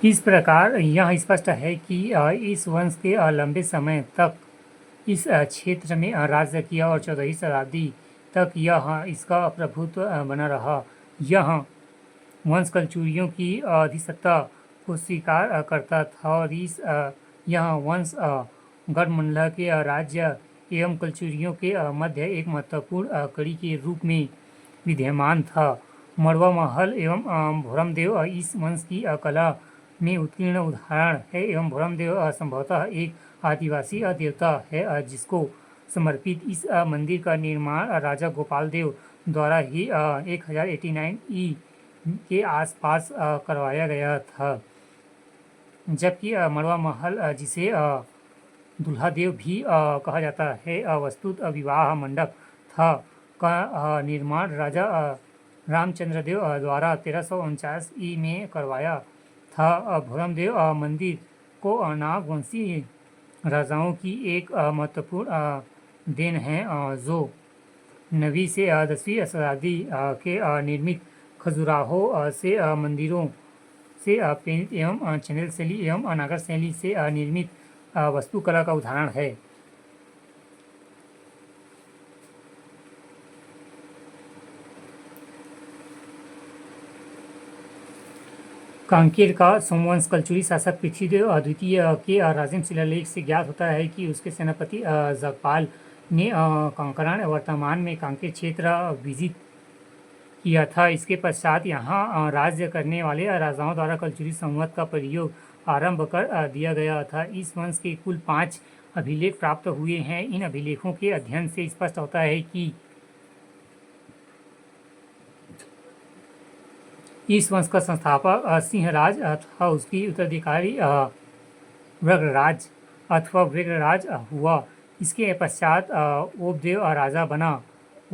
इस प्रकार यह स्पष्ट है कि इस वंश के लंबे समय तक इस क्षेत्र में राज्य किया और 14वीं शताब्दी तक यह इसका प्रभुत्व बना रहा। यह वंश कलचुरियों की अधिसत्ता को स्वीकार करता था और यह वंश गढ़मंडला के राज्य एवं कलचुरियों के मध्य एक महत्वपूर्ण कड़ी के रूप में विद्यमान था। मड़वा महल एवं भोरमदेव इस वंश की कला में उत्कीर्ण उदाहरण है एवं भोरमदेव संभवतः एक आदिवासी देवता है जिसको समर्पित इस मंदिर का निर्माण राजा गोपाल देव द्वारा ही 1089 ई के आसपास करवाया गया था। जबकि मड़वा महल जिसे दूल्हा देव भी कहा जाता है वस्तुत विवाह मंडप था का निर्माण राजा रामचंद्र देव द्वारा 1349 ई में करवाया था। भोरमदेव मंदिर को नागवंशी राजाओं की एक महत्वपूर्ण देन है जो 9वीं से 10वीं शताब्दी के निर्मित खजुराहो से मंदिरों से प्रेरित एवं चंदेल शैली एवं नागर शैली से निर्मित वास्तुकला का उदाहरण है। कांकेर का सोमवंश कलचुरी शासक पृथ्वीदेव द्वितीय के राजिम शिलालेख से ज्ञात होता है कि उसके सेनापति जगपाल ने कांकरण वर्तमान में कांकेर क्षेत्र विजित किया था। इसके पश्चात यहाँ राज्य करने वाले राजाओं द्वारा कलचुरी संवत का प्रयोग आरंभ कर दिया गया था। इस वंश के कुल 5 अभिलेख प्राप्त हुए हैं। इन अभिलेखों के अध्ययन से स्पष्ट होता है कि इस वंश का संस्थापक सिंहराज तथा उसकी उत्तराधिकारी वृगराज अथवा वृगराज हुआ। इसके पश्चात ओपदेव राजा बना।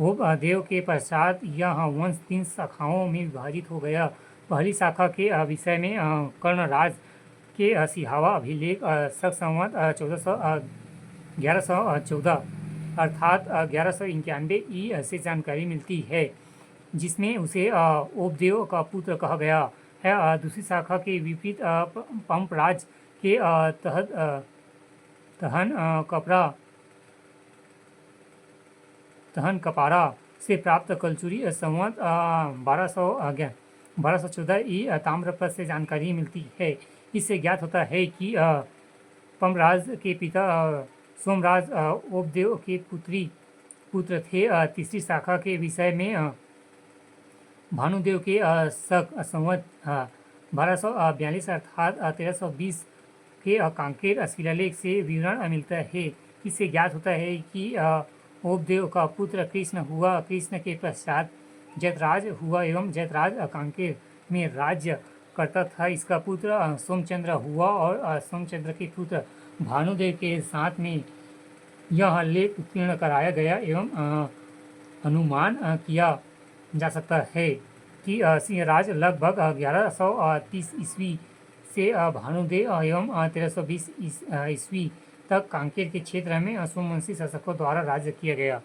ओपदेव के पश्चात यह वंश 3 शाखाओं में विभाजित हो गया। पहली शाखा के विषय में कर्णराज के सिहावा अभिलेख शक संवत 1114 अर्थात 1191 ई से जानकारी मिलती है जिसमें उसे ओपदेव का पुत्र कहा गया है। दूसरी शाखा के विपरीत पंपराज के तहन कपारा से प्राप्त कलचुरी संवत 1214 ई ताम्रपत्र से जानकारी मिलती है। इससे ज्ञात होता है कि पंपराज के पिता सोमराज ओपदेव के पुत्र थे। तीसरी शाखा के विषय में भानुदेव के शक संवत 1242 अर्थात 1320 के कांकेर शिलालेख से विवरण मिलता है। इससे ज्ञात होता है कि ओपदेव का पुत्र कृष्ण हुआ। कृष्ण के पश्चात जयद्राज हुआ एवं जयद्राज कांकेर में राज्य करता था। इसका पुत्र सोमचंद्र हुआ और सोमचंद्र के पुत्र भानुदेव के साथ में यह लेख उत्कीर्ण कराया गया एवं अनुमान किया जा सकता है कि सिंहराज लगभग 1130 ईस्वी से भानुदेव एवं 1320 ईस्वी तक कांकेर के क्षेत्र में सोमवंशी शासकों द्वारा राज्य किया गया।